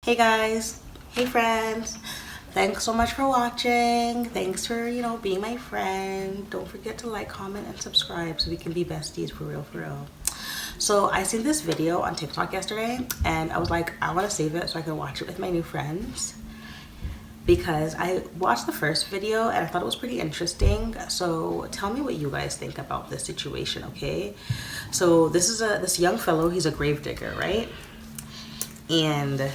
Hey guys, hey friends. Thanks so much for watching. Thanks for, being my friend. Don't forget to like, comment, and subscribe so we can be besties for real, for real. So I seen this video on TikTok yesterday and I was like, I want to save it so I can watch it with my new friends because I watched the first video and I thought it was pretty interesting. So tell me what you guys think about this situation, okay? So this is this young fellow, he's a grave digger, right? And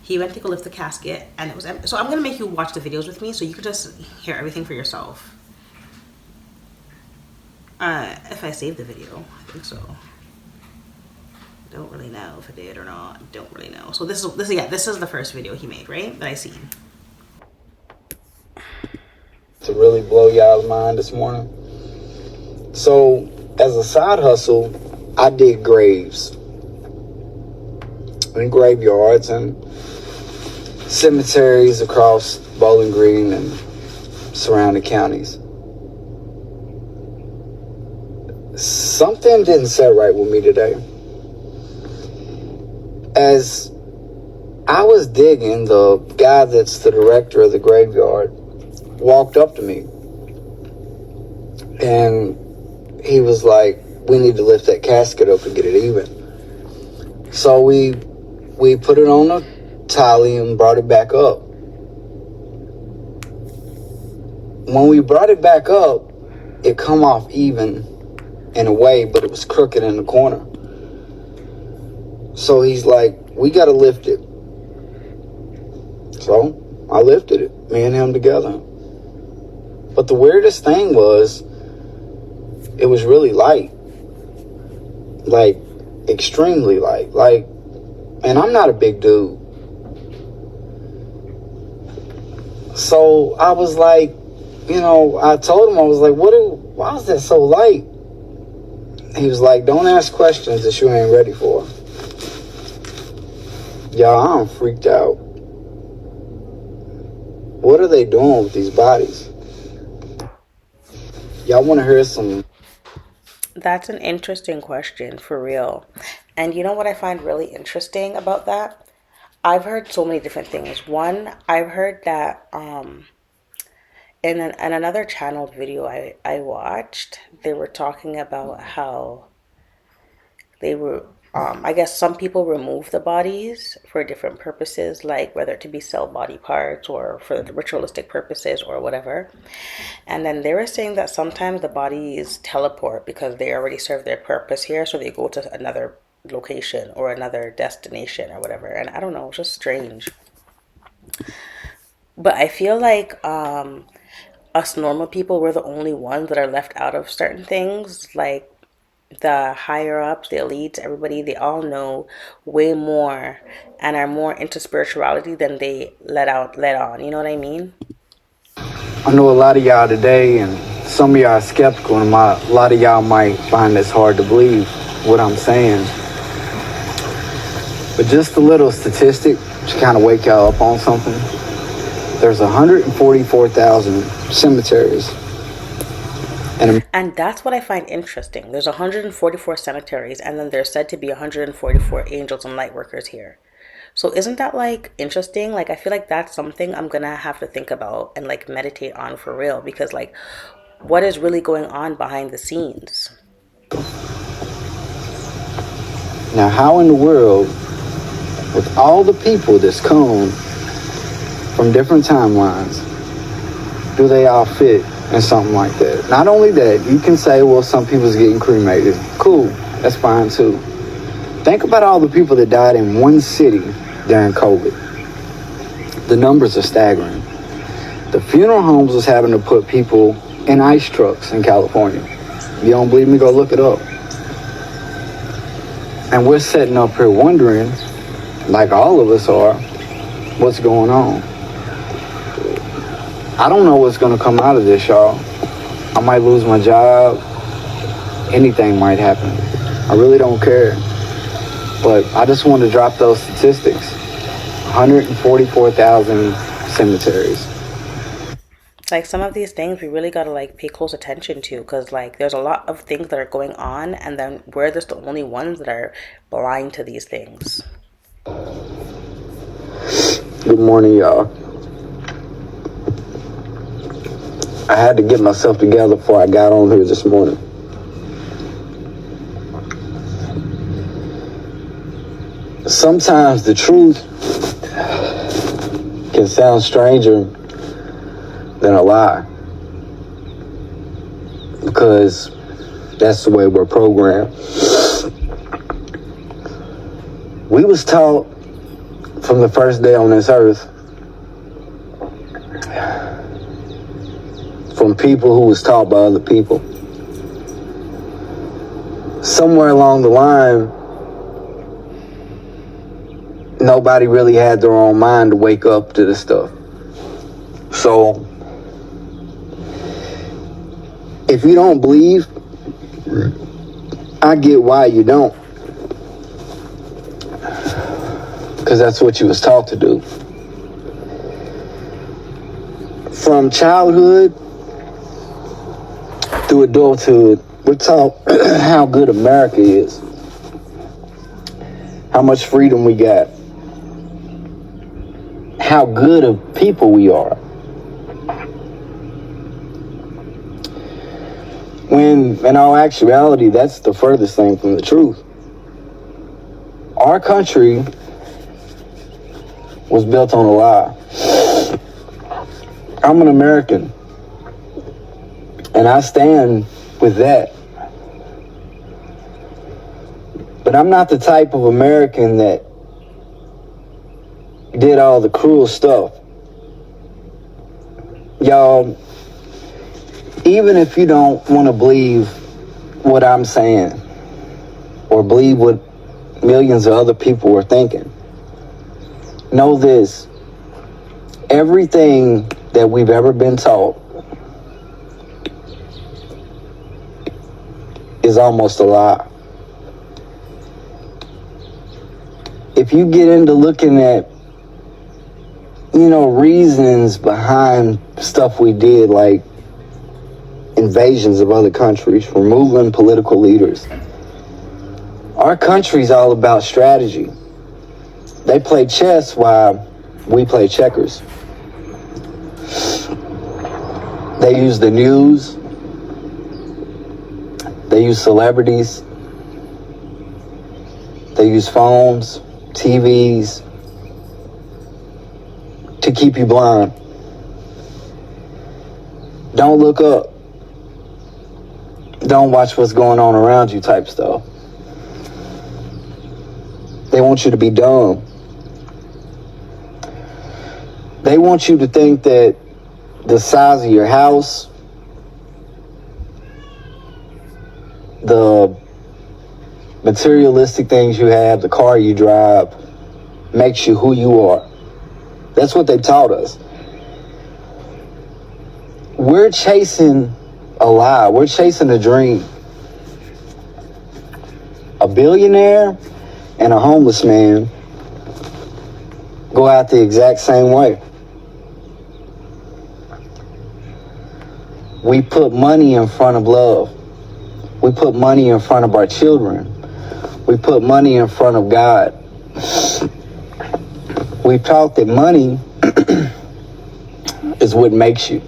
he went to go lift the casket and it was empty. So I'm gonna make you watch the videos with me so you can just hear everything for yourself. If I saved the video, I think so. Don't really know if I did or not. Don't really know. So this is the first video he made, right? That I seen. To really blow y'all's mind this morning. So as a side hustle, I did graves and graveyards and cemeteries across Bowling Green and surrounding counties. Something didn't set right with me today. As I was digging, the guy that's the director of the graveyard walked up to me and he was like, we need to lift that casket up and get it even. So we put it on a tally and brought it back up. When we brought it back up, it come off even in a way, but it was crooked in the corner. So he's like, we got to lift it. So I lifted it, me and him together. But the weirdest thing was, it was really light. Like, extremely light. Like, and I'm not a big dude. So I was like, I told him, I was like, why is that so light? He was like, don't ask questions that you ain't ready for. Y'all, I'm freaked out. What are they doing with these bodies? Y'all want to hear some? That's an interesting question for real. And you know what I find really interesting about that? I've heard so many different things. One, I've heard that in another channeled video I watched, they were talking about how they were I guess some people remove the bodies for different purposes, like whether to be sell body parts or for the ritualistic purposes or whatever. And then they were saying that sometimes the bodies teleport because they already serve their purpose here, so they go to another location or another destination or whatever. And I don't know, it's just strange. But I feel like us normal people, we're the only ones that are left out of certain things. Like the higher ups, the elites, everybody, they all know way more and are more into spirituality than they let on. You know what I mean? I know a lot of y'all today, and some of y'all are skeptical, and a lot of y'all might find this hard to believe what I'm saying. But just a little statistic to kind of wake y'all up on something. There's 144,000 cemeteries. And that's what I find interesting. There's 144 cemeteries, and then there's said to be 144 angels and light workers here. So isn't that like interesting? Like I feel like that's something I'm gonna have to think about and like meditate on for real because like what is really going on behind the scenes? Now, how in the world, with all the people that's come from different timelines, do they all fit in something like that? Not only that, you can say, well, some people's getting cremated. Cool, that's fine too. Think about all the people that died in one city during COVID. The numbers are staggering. The funeral homes was having to put people in ice trucks in California. You don't believe me? Go look it up. And we're sitting up here wondering, like all of us are, what's going on. I don't know what's going to come out of this, y'all. I might lose my job. Anything might happen. I really don't care. But I just want to drop those statistics. 144,000 cemeteries. Like some of these things we really gotta like pay close attention to because like there's a lot of things that are going on and then we're just the only ones that are blind to these things. Good morning, y'all. I had to get myself together before I got on here this morning. Sometimes the truth can sound stranger than a lie, because that's the way we're programmed. We was taught from the first day on this earth, from people who was taught by other people. Somewhere along the line, nobody really had their own mind to wake up to this stuff. So, if you don't believe, I get why you don't. Because that's what you was taught to do. From childhood through adulthood, we're taught how good America is, how much freedom we got, how good of people we are. When, in all actuality, that's the furthest thing from the truth. Our country was built on a lie. I'm an American, and I stand with that. But I'm not the type of American that did all the cruel stuff. Y'all, even if you don't want to believe what I'm saying, or believe what millions of other people are thinking, know this: everything that we've ever been taught is almost a lie. If you get into looking at, reasons behind stuff we did, like invasions of other countries, removing political leaders, our country's all about strategy. They play chess while we play checkers. They use the news. They use celebrities. They use phones, TVs, to keep you blind. Don't look up. Don't watch what's going on around you type stuff. They want you to be dumb. They want you to think that the size of your house, the materialistic things you have, the car you drive, makes you who you are. That's what they taught us. We're chasing a lie. We're chasing a dream. A billionaire and a homeless man go out the exact same way. We put money in front of love. We put money in front of our children. We put money in front of God. We taught that money is what makes you.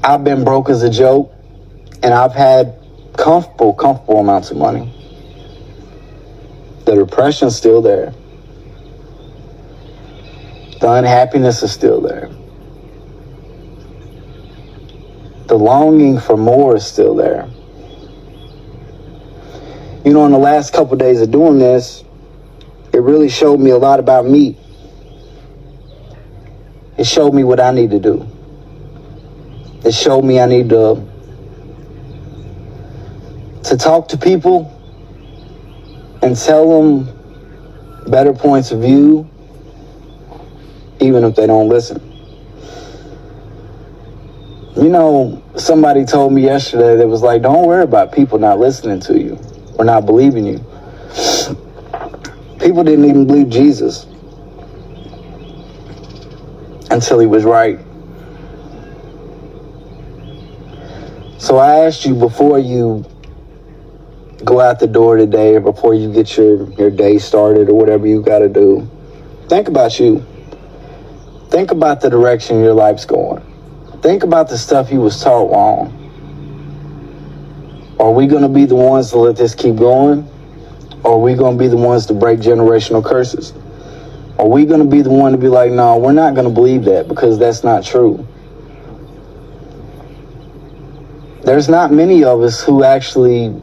I've been broke as a joke, and I've had comfortable amounts of money. The depression's still there. The unhappiness is still there. The longing for more is still there. In the last couple of days of doing this, it really showed me a lot about me. It showed me what I need to do. It showed me I need to talk to people and tell them better points of view, even if they don't listen. Somebody told me yesterday that was like, don't worry about people not listening to you or not believing you. People didn't even believe Jesus until he was right. So I asked you, before you go out the door today or before you get your day started or whatever you got to do, think about you. Think about the direction your life's going. Think about the stuff you was taught wrong. Are we going to be the ones to let this keep going? Or are we going to be the ones to break generational curses? Are we going to be the one to be like, no, we're not going to believe that because that's not true? There's not many of us who actually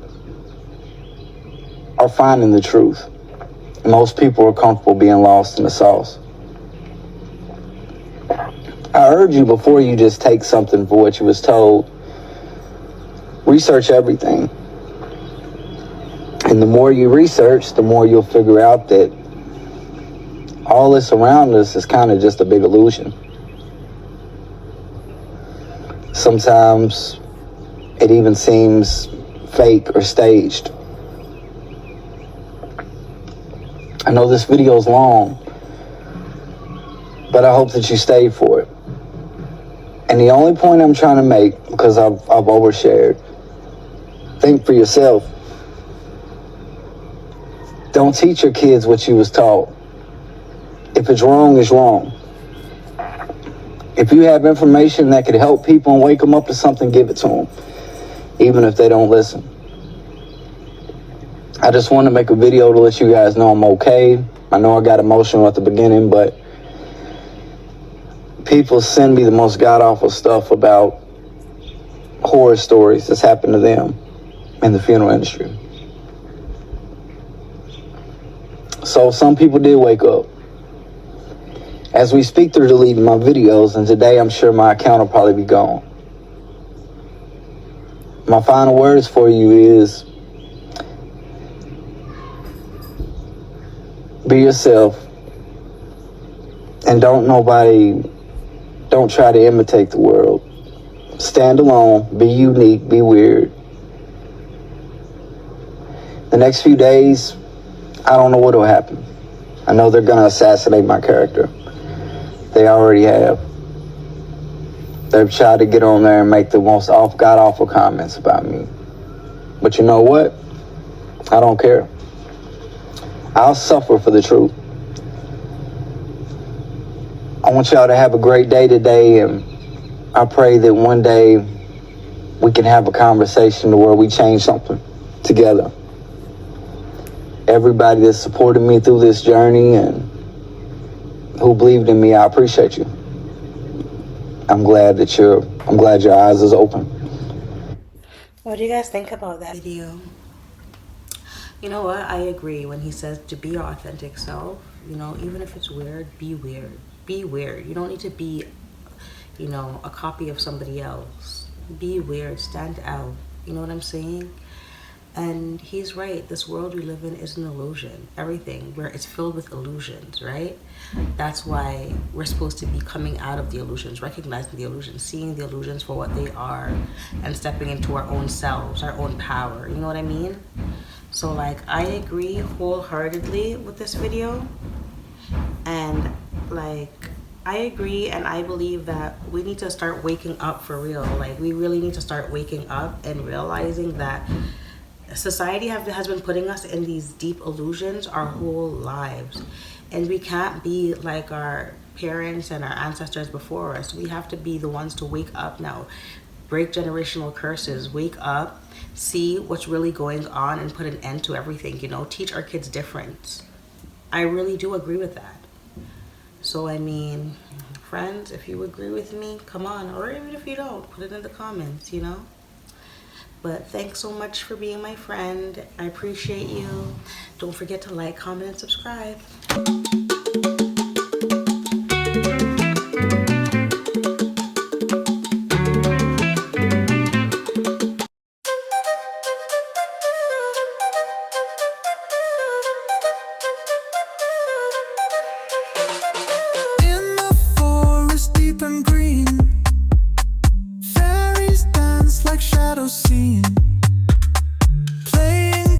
are finding the truth. Most people are comfortable being lost in the sauce. I urge you, before you just take something for what you was told, research everything. And the more you research, the more you'll figure out that all this around us is kind of just a big illusion. Sometimes it even seems fake or staged. I know this video is long, but I hope that you stayed for it. And the only point I'm trying to make, because I've overshared, think for yourself. Don't teach your kids what you was taught. If it's wrong, it's wrong. If you have information that could help people and wake them up to something, give it to them, even if they don't listen. I just want to make a video to let you guys know I'm okay. I know I got emotional at the beginning, but people send me the most god-awful stuff about horror stories that's happened to them in the funeral industry. So some people did wake up. As we speak, they're deleting my videos, and today I'm sure my account will probably be gone. My final words for you is, be yourself, and don't try to imitate the world. Stand alone, be unique, be weird. The next few days, I don't know what will happen. I know they're going to assassinate my character. They already have. They've tried to get on there and make the most god-awful comments about me. But you know what? I don't care. I'll suffer for the truth. I want y'all to have a great day today, and I pray that one day we can have a conversation to where we change something together. Everybody that supported me through this journey and who believed in me, I appreciate you. I'm glad your eyes is open. What do you guys think about that video? You know what? I agree when he says to be your authentic self. You know, even if it's weird, be weird. Be weird. You don't need to be, you know, a copy of somebody else. Be weird. Stand out. You know what I'm saying? And he's right. This world we live in is an illusion. Everything, where it's filled with illusions, right? That's why we're supposed to be coming out of the illusions, recognizing the illusions, seeing the illusions for what they are, and stepping into our own selves, our own power. You know what I mean? So, like, I agree wholeheartedly with this video. And, like, I agree, and I believe that we need to start waking up for real. Like, we really need to start waking up and realizing that society has been putting us in these deep illusions our whole lives, and we can't be like our parents and our ancestors before us. We have to be the ones to wake up now, break generational curses, wake up, see what's really going on, and put an end to everything. You know, teach our kids different. I really do agree with that. So I mean, friends, if you agree with me, come on, or even if you don't, put it in the comments, you know. But thanks so much for being my friend. I appreciate you. Don't forget to like, comment, and subscribe.